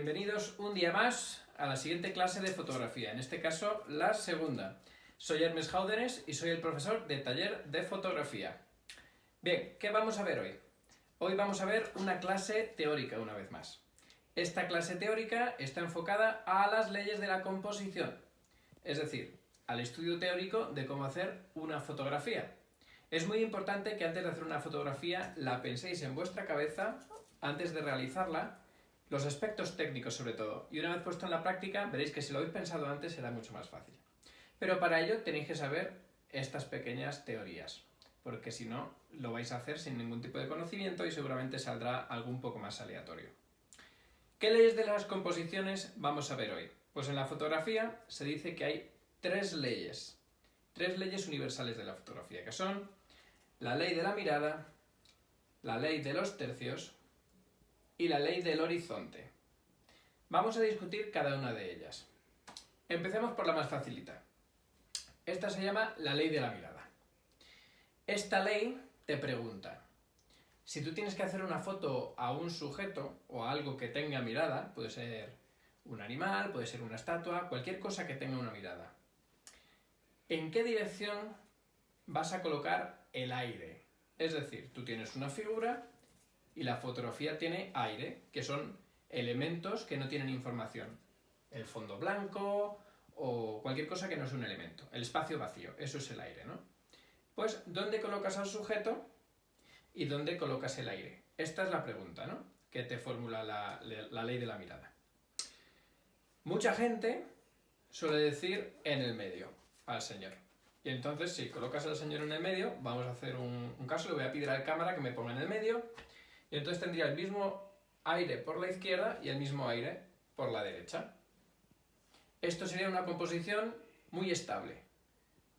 Bienvenidos un día más a la siguiente clase de fotografía, en este caso la segunda. Soy Hermes Jáudenes y soy el profesor de taller de fotografía. Bien, ¿qué vamos a ver hoy? Hoy vamos a ver una clase teórica una vez más. Esta clase teórica está enfocada a las leyes de la composición, es decir, al estudio teórico de cómo hacer una fotografía. Es muy importante que antes de hacer una fotografía la penséis en vuestra cabeza antes de realizarla, los aspectos técnicos sobre todo, y una vez puesto en la práctica veréis que si lo habéis pensado antes será mucho más fácil. Pero para ello tenéis que saber estas pequeñas teorías, porque si no lo vais a hacer sin ningún tipo de conocimiento y seguramente saldrá algo un poco más aleatorio. ¿Qué leyes de las composiciones vamos a ver hoy? Pues en la fotografía se dice que hay tres leyes universales de la fotografía, que son la ley de la mirada, la ley de los tercios y la ley del horizonte. Vamos a discutir cada una de ellas. Empecemos por la más facilita. Esta se llama la ley de la mirada. Esta ley te pregunta, si tú tienes que hacer una foto a un sujeto o a algo que tenga mirada, puede ser un animal, puede ser una estatua, cualquier cosa que tenga una mirada, ¿en qué dirección vas a colocar el aire? Es decir, tú tienes una figura y la fotografía tiene aire, que son elementos que no tienen información. El fondo blanco o cualquier cosa que no es un elemento. El espacio vacío, eso es el aire, ¿no? Pues, ¿dónde colocas al sujeto y dónde colocas el aire? Esta es la pregunta, ¿no?, que te formula la ley de la mirada. Mucha gente suele decir en el medio al señor. Y entonces, si colocas al señor en el medio, vamos a hacer un caso, le voy a pedir al cámara que me ponga en el medio, y entonces tendría el mismo aire por la izquierda y el mismo aire por la derecha. Esto sería una composición muy estable,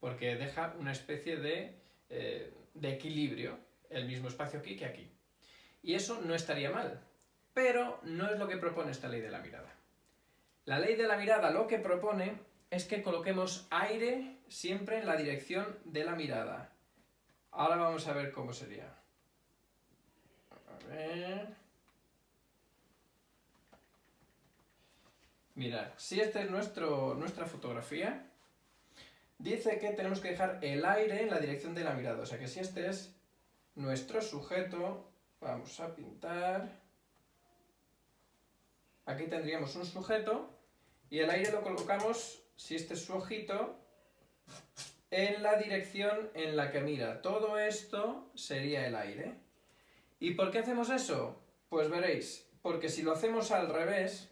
porque deja una especie de equilibrio, el mismo espacio aquí que aquí. Y eso no estaría mal, pero no es lo que propone esta ley de la mirada. La ley de la mirada lo que propone es que coloquemos aire siempre en la dirección de la mirada. Ahora vamos a ver cómo sería. A ver. Mirad, si esta es nuestra fotografía, dice que tenemos que dejar el aire en la dirección de la mirada. O sea que si este es nuestro sujeto, vamos a pintar. Aquí tendríamos un sujeto y el aire lo colocamos, si este es su ojito, en la dirección en la que mira. Todo esto sería el aire. ¿Y por qué hacemos eso? Pues veréis, porque si lo hacemos al revés,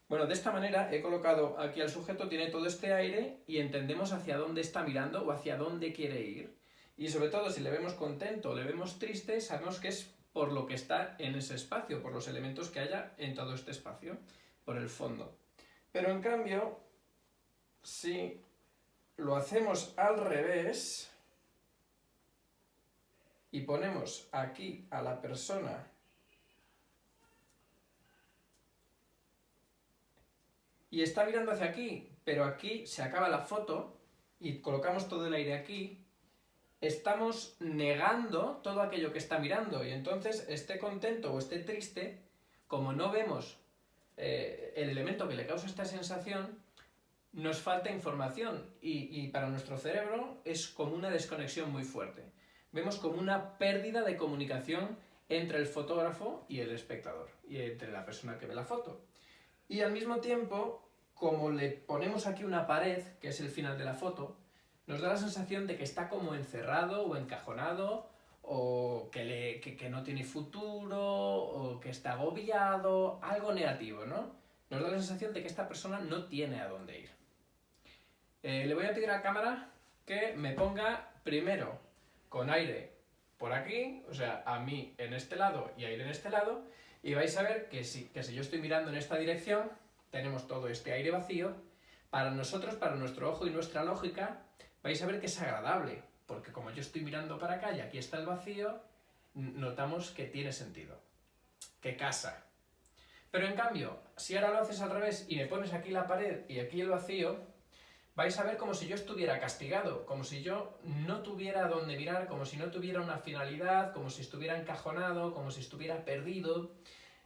bueno, de esta manera he colocado aquí al sujeto, tiene todo este aire y entendemos hacia dónde está mirando o hacia dónde quiere ir. Y sobre todo, si le vemos contento o le vemos triste, sabemos que es por lo que está en ese espacio, por los elementos que haya en todo este espacio, por el fondo. Pero en cambio, si lo hacemos al revés y ponemos aquí a la persona y está mirando hacia aquí, pero aquí se acaba la foto y colocamos todo el aire aquí, estamos negando todo aquello que está mirando y entonces esté contento o esté triste, como no vemos el elemento que le causa esta sensación, nos falta información y para nuestro cerebro es como una desconexión muy fuerte. Vemos como una pérdida de comunicación entre el fotógrafo y el espectador, y entre la persona que ve la foto. Y al mismo tiempo, como le ponemos aquí una pared, que es el final de la foto, nos da la sensación de que está como encerrado o encajonado, o que no tiene futuro, o que está agobiado, algo negativo, ¿no? Nos da la sensación de que esta persona no tiene a dónde ir. Le voy a pedir a la cámara que me ponga primero con aire por aquí, o sea, a mí en este lado y aire en este lado, y vais a ver que si yo estoy mirando en esta dirección, tenemos todo este aire vacío. Para nosotros, para nuestro ojo y nuestra lógica, vais a ver que es agradable, porque como yo estoy mirando para acá y aquí está el vacío, notamos que tiene sentido, que casa. Pero en cambio, si ahora lo haces al revés y me pones aquí la pared y aquí el vacío, vais a ver como si yo estuviera castigado, como si yo no tuviera dónde mirar, como si no tuviera una finalidad, como si estuviera encajonado, como si estuviera perdido,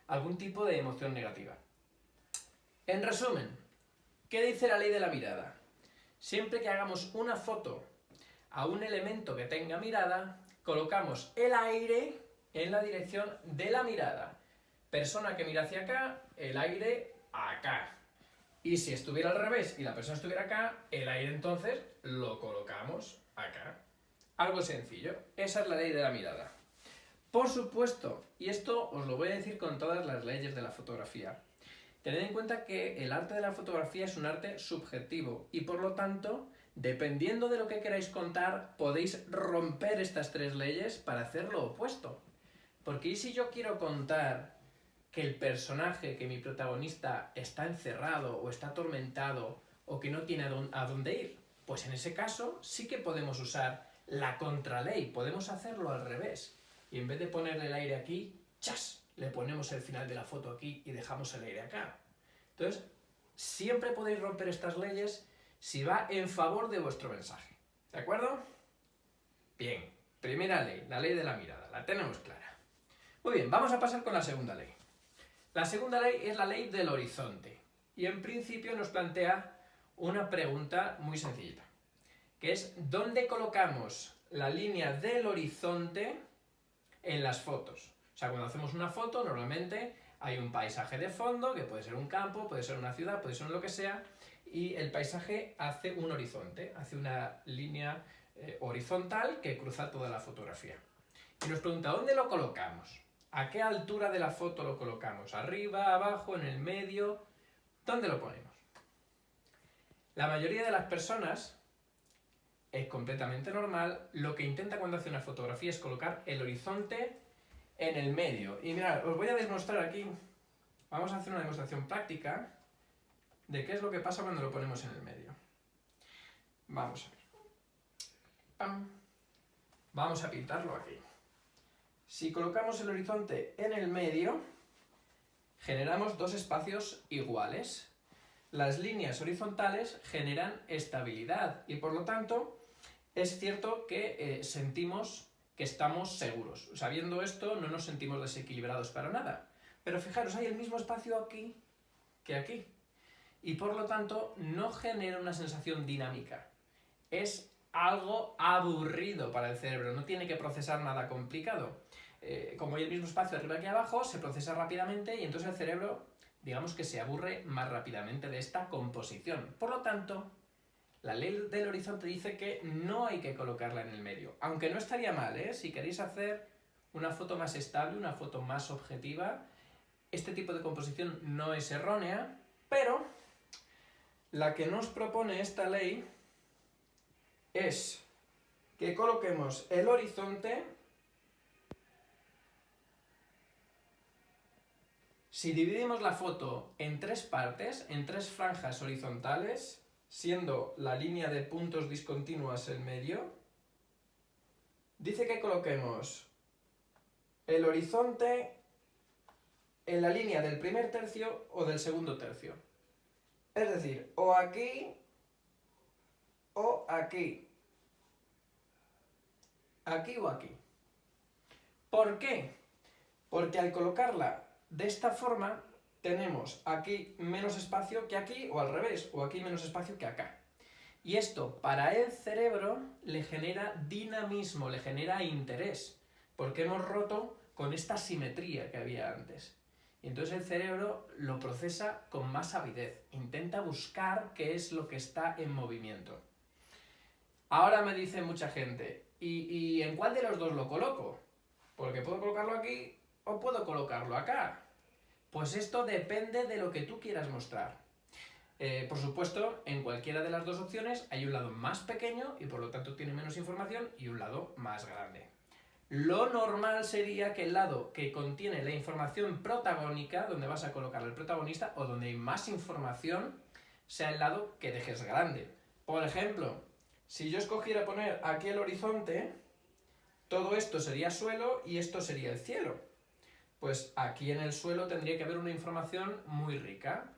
algún tipo de emoción negativa. En resumen, ¿qué dice la ley de la mirada? Siempre que hagamos una foto a un elemento que tenga mirada, colocamos el aire en la dirección de la mirada. Persona que mira hacia acá, el aire acá. Y si estuviera al revés y la persona estuviera acá, el aire entonces lo colocamos acá. Algo sencillo. Esa es la ley de la mirada. Por supuesto, y esto os lo voy a decir con todas las leyes de la fotografía, tened en cuenta que el arte de la fotografía es un arte subjetivo y por lo tanto, dependiendo de lo que queráis contar, podéis romper estas tres leyes para hacer lo opuesto. Porque ¿y si yo quiero contar que el personaje, que mi protagonista está encerrado o está atormentado o que no tiene a dónde ir? Pues en ese caso sí que podemos usar la contraley, podemos hacerlo al revés. Y en vez de ponerle el aire aquí, ¡chas!, le ponemos el final de la foto aquí y dejamos el aire acá. Entonces, siempre podéis romper estas leyes si va en favor de vuestro mensaje. ¿De acuerdo? Bien, primera ley, la ley de la mirada, la tenemos clara. Muy bien, vamos a pasar con la segunda ley. La segunda ley es la ley del horizonte y en principio nos plantea una pregunta muy sencillita, que es ¿dónde colocamos la línea del horizonte en las fotos? O sea, cuando hacemos una foto normalmente hay un paisaje de fondo, que puede ser un campo, puede ser una ciudad, puede ser lo que sea, y el paisaje hace un horizonte, hace una línea horizontal que cruza toda la fotografía. Y nos pregunta ¿dónde lo colocamos? ¿A qué altura de la foto lo colocamos? ¿Arriba, abajo, en el medio? ¿Dónde lo ponemos? La mayoría de las personas, es completamente normal, lo que intenta cuando hace una fotografía es colocar el horizonte en el medio. Y mirad, os voy a demostrar aquí, vamos a hacer una demostración práctica de qué es lo que pasa cuando lo ponemos en el medio. Vamos a ver. ¡Pam! Vamos a pintarlo aquí. Si colocamos el horizonte en el medio, generamos dos espacios iguales. Las líneas horizontales generan estabilidad y por lo tanto es cierto que sentimos que estamos seguros. Sabiendo esto no nos sentimos desequilibrados para nada. Pero fijaros, hay el mismo espacio aquí que aquí. Y por lo tanto no genera una sensación dinámica. Es algo aburrido para el cerebro, no tiene que procesar nada complicado. Como hay el mismo espacio arriba que abajo, se procesa rápidamente y entonces el cerebro, digamos que se aburre más rápidamente de esta composición. Por lo tanto, la ley del horizonte dice que no hay que colocarla en el medio. Aunque no estaría mal, ¿eh? Si queréis hacer una foto más estable, una foto más objetiva, este tipo de composición no es errónea, pero la que nos propone esta ley es que coloquemos el horizonte. Si dividimos la foto en tres partes, en tres franjas horizontales, siendo la línea de puntos discontinuas el medio, dice que coloquemos el horizonte en la línea del primer tercio o del segundo tercio. Es decir, o aquí o aquí. Aquí o aquí. ¿Por qué? Porque al colocarla de esta forma tenemos aquí menos espacio que aquí o al revés, o aquí menos espacio que acá. Y esto para el cerebro le genera dinamismo, le genera interés, porque hemos roto con esta simetría que había antes. Y entonces el cerebro lo procesa con más avidez, intenta buscar qué es lo que está en movimiento. Ahora me dice mucha gente, ¿y en cuál de los dos lo coloco? Porque puedo colocarlo aquí o puedo colocarlo acá. Pues esto depende de lo que tú quieras mostrar. Por supuesto, en cualquiera de las dos opciones hay un lado más pequeño y por lo tanto tiene menos información y un lado más grande. Lo normal sería que el lado que contiene la información protagónica, donde vas a colocar al protagonista o donde hay más información, sea el lado que dejes grande. Por ejemplo, si yo escogiera poner aquí el horizonte, todo esto sería suelo y esto sería el cielo. Pues aquí en el suelo tendría que haber una información muy rica.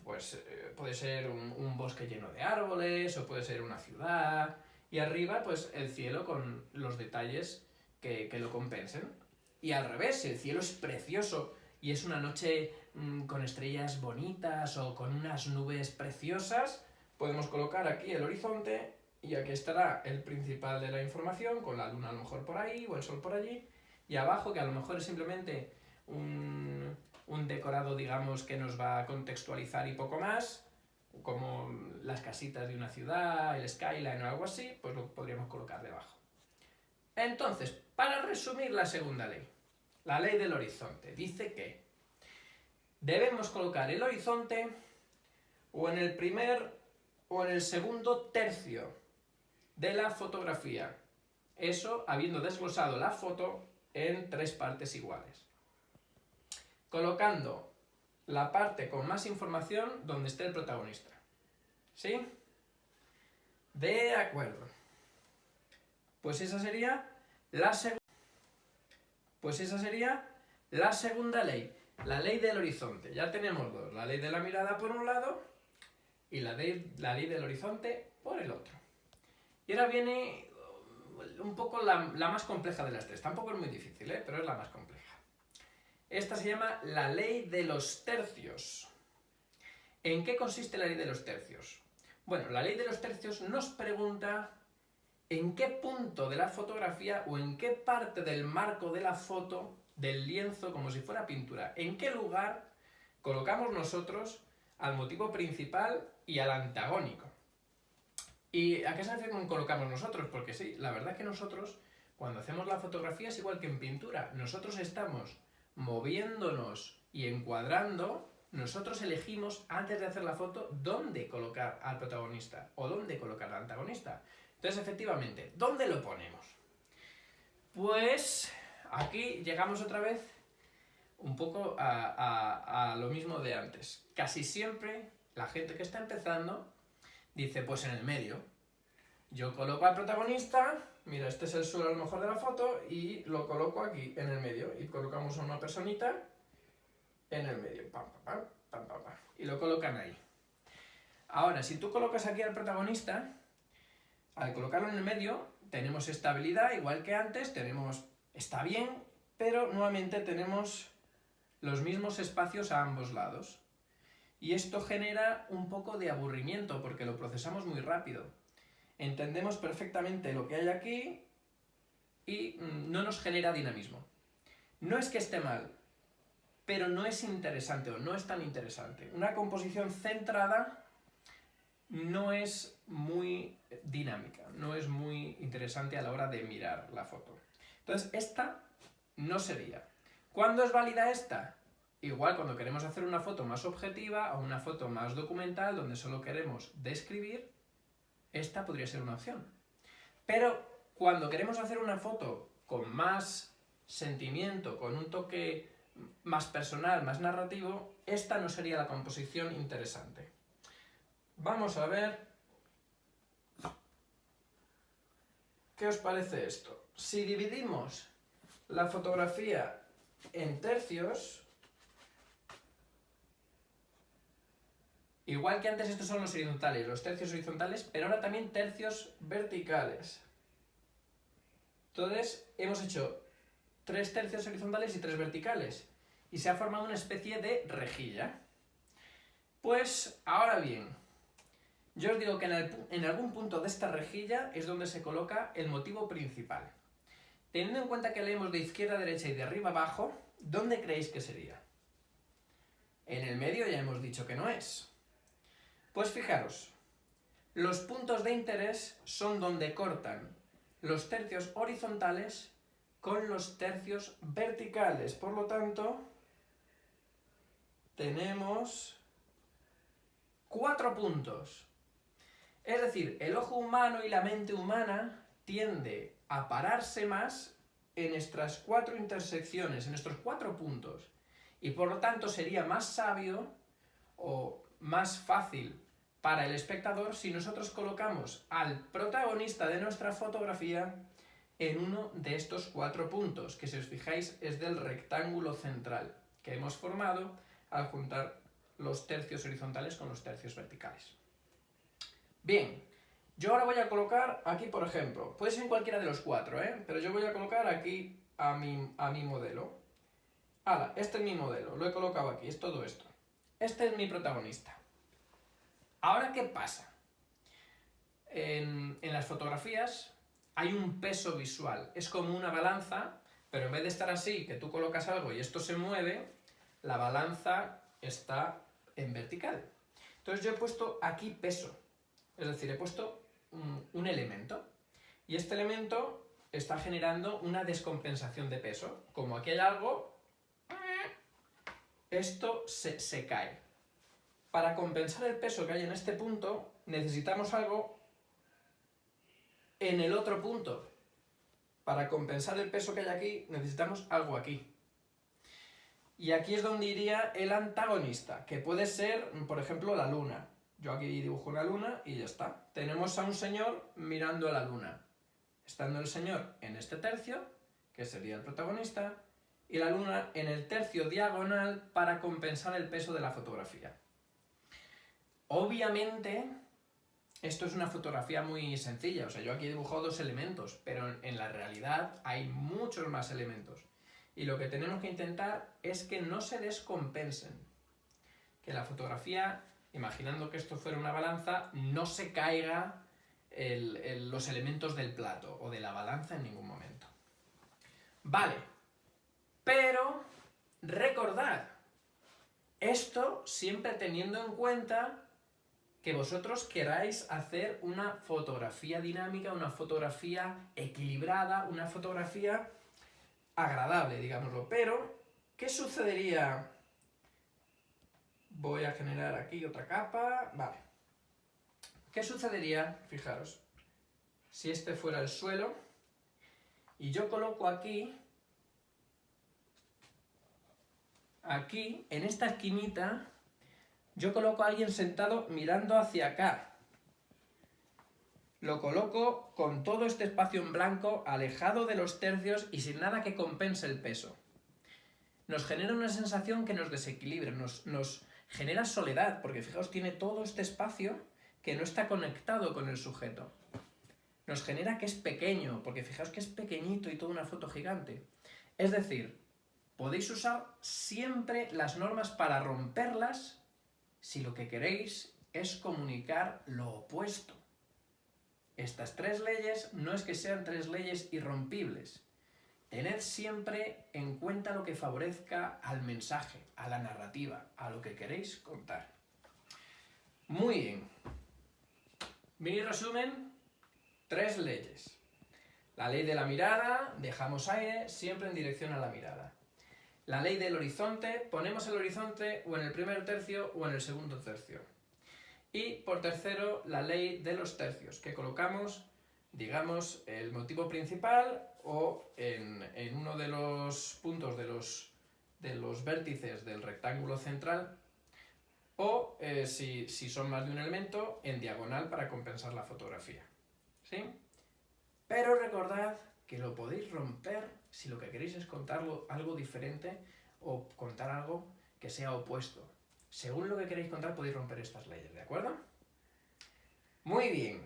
Pues puede ser un bosque lleno de árboles o puede ser una ciudad. Y arriba pues el cielo con los detalles que lo compensen. Y al revés, si el cielo es precioso y es una noche con estrellas bonitas o con unas nubes preciosas, podemos colocar aquí el horizonte y aquí estará el principal de la información, con la luna a lo mejor por ahí o el sol por allí, y abajo, que a lo mejor es simplemente un decorado, digamos, que nos va a contextualizar y poco más, como las casitas de una ciudad, el skyline o algo así, pues lo podríamos colocar debajo. Entonces, para resumir la segunda ley, la ley del horizonte, dice que debemos colocar el horizonte o en el primer o en el segundo tercio de la fotografía. Eso habiendo desglosado la foto en 3 partes iguales. Colocando la parte con más información donde esté el protagonista. ¿Sí? De acuerdo. Pues esa sería la segunda ley. La ley del horizonte. Ya tenemos dos. La ley de la mirada por un lado y la ley del horizonte por el otro. Y ahora viene un poco la más compleja de las tres. Tampoco es muy difícil, pero es la más compleja. Esta se llama la ley de los tercios. ¿En qué consiste la ley de los tercios? Bueno, la ley de los tercios nos pregunta en qué punto de la fotografía o en qué parte del marco de la foto, del lienzo, como si fuera pintura, en qué lugar colocamos nosotros al motivo principal y al antagónico. ¿Y a qué se refiere con colocamos nosotros? Porque sí, la verdad es que nosotros, cuando hacemos la fotografía, es igual que en pintura. Nosotros estamos moviéndonos y encuadrando, nosotros elegimos, antes de hacer la foto, dónde colocar al protagonista o dónde colocar al antagonista. Entonces, efectivamente, ¿dónde lo ponemos? Pues aquí llegamos otra vez un poco a lo mismo de antes. Casi siempre la gente que está empezando dice, pues en el medio. Yo coloco al protagonista, mira, este es el suelo a lo mejor de la foto, y lo coloco aquí, en el medio. Y colocamos a una personita en el medio. Pam, pam, pam, pam, pam, y lo colocan ahí. Ahora, si tú colocas aquí al protagonista, al colocarlo en el medio, tenemos estabilidad, igual que antes, está bien, pero nuevamente tenemos los mismos espacios a ambos lados. Y esto genera un poco de aburrimiento, porque lo procesamos muy rápido. Entendemos perfectamente lo que hay aquí y no nos genera dinamismo. No es que esté mal, pero no es interesante o no es tan interesante. Una composición centrada no es muy dinámica, no es muy interesante a la hora de mirar la foto. Entonces, esta no sería. ¿Cuándo es válida esta? Igual cuando queremos hacer una foto más objetiva o una foto más documental donde solo queremos describir, esta podría ser una opción. Pero cuando queremos hacer una foto con más sentimiento, con un toque más personal, más narrativo, esta no sería la composición interesante. Vamos a ver qué os parece esto. Si dividimos la fotografía en tercios, igual que antes estos son los horizontales, los tercios horizontales, pero ahora también tercios verticales. Entonces hemos hecho 3 tercios horizontales y 3 verticales. Y se ha formado una especie de rejilla. Pues ahora bien, yo os digo que en algún punto de esta rejilla es donde se coloca el motivo principal. Teniendo en cuenta que leemos de izquierda a derecha y de arriba a abajo, ¿dónde creéis que sería? En el medio ya hemos dicho que no es. Pues fijaros, los puntos de interés son donde cortan los tercios horizontales con los tercios verticales. Por lo tanto, tenemos 4 puntos. Es decir, el ojo humano y la mente humana tiende a pararse más en estas 4 intersecciones, en estos 4 puntos. Y por lo tanto sería más sabio o más fácil para el espectador si nosotros colocamos al protagonista de nuestra fotografía en uno de estos 4 puntos, que si os fijáis es del rectángulo central que hemos formado al juntar los tercios horizontales con los tercios verticales. Bien, yo ahora voy a colocar aquí, por ejemplo, puede ser en cualquiera de los 4, pero yo voy a colocar aquí a mi modelo. ¡Hala! Este es mi modelo, lo he colocado aquí, es todo esto. Este es mi protagonista. Ahora, ¿qué pasa? En las fotografías hay un peso visual, es como una balanza, pero en vez de estar así, que tú colocas algo y esto se mueve, la balanza está en vertical. Entonces yo he puesto aquí peso, es decir, he puesto un elemento, y este elemento está generando una descompensación de peso. Como aquí hay algo, esto se cae. Para compensar el peso que hay en este punto, necesitamos algo en el otro punto. Para compensar el peso que hay aquí, necesitamos algo aquí. Y aquí es donde iría el antagonista, que puede ser, por ejemplo, la luna. Yo aquí dibujo una luna y ya está. Tenemos a un señor mirando a la luna. Estando el señor en este tercio, que sería el protagonista, y la luna en el tercio diagonal para compensar el peso de la fotografía. Obviamente, esto es una fotografía muy sencilla, o sea, yo aquí he dibujado 2 elementos, pero en la realidad hay muchos más elementos. Y lo que tenemos que intentar es que no se descompensen. Que la fotografía, imaginando que esto fuera una balanza, no se caiga los elementos del plato o de la balanza en ningún momento. Vale, pero recordad, esto siempre teniendo en cuenta que vosotros queráis hacer una fotografía dinámica, una fotografía equilibrada, una fotografía agradable, digámoslo. Pero, ¿qué sucedería? Voy a generar aquí otra capa. Vale. ¿Qué sucedería? Fijaros, si este fuera el suelo y yo coloco aquí, en esta esquinita, yo coloco a alguien sentado mirando hacia acá. Lo coloco con todo este espacio en blanco, alejado de los tercios y sin nada que compense el peso. Nos genera una sensación que nos desequilibra, nos genera soledad, porque fijaos, tiene todo este espacio que no está conectado con el sujeto. Nos genera que es pequeño, porque fijaos que es pequeñito y toda una foto gigante. Es decir, podéis usar siempre las normas para romperlas si lo que queréis es comunicar lo opuesto. Estas 3 leyes no es que sean 3 leyes irrompibles. Tened siempre en cuenta lo que favorezca al mensaje, a la narrativa, a lo que queréis contar. Muy bien. Mini resumen, 3 leyes. La ley de la mirada, dejamos aire siempre en dirección a la mirada. La ley del horizonte, ponemos el horizonte o en el primer tercio o en el segundo tercio. Y por tercero, la ley de los tercios, que colocamos, digamos, el motivo principal o en uno de los puntos de los vértices del rectángulo central, o si son más de un elemento, en diagonal para compensar la fotografía. ¿Sí? Pero recordad que lo podéis romper si lo que queréis es contar algo diferente o contar algo que sea opuesto. Según lo que queréis contar podéis romper estas leyes, ¿de acuerdo? Muy bien,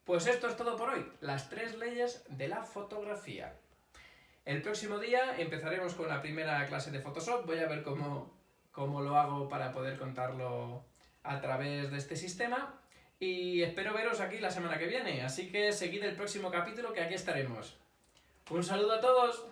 pues esto es todo por hoy, las 3 leyes de la fotografía. El próximo día empezaremos con la primera clase de Photoshop, voy a ver cómo lo hago para poder contarlo a través de este sistema y espero veros aquí la semana que viene, así que seguid el próximo capítulo que aquí estaremos. Un saludo a todos.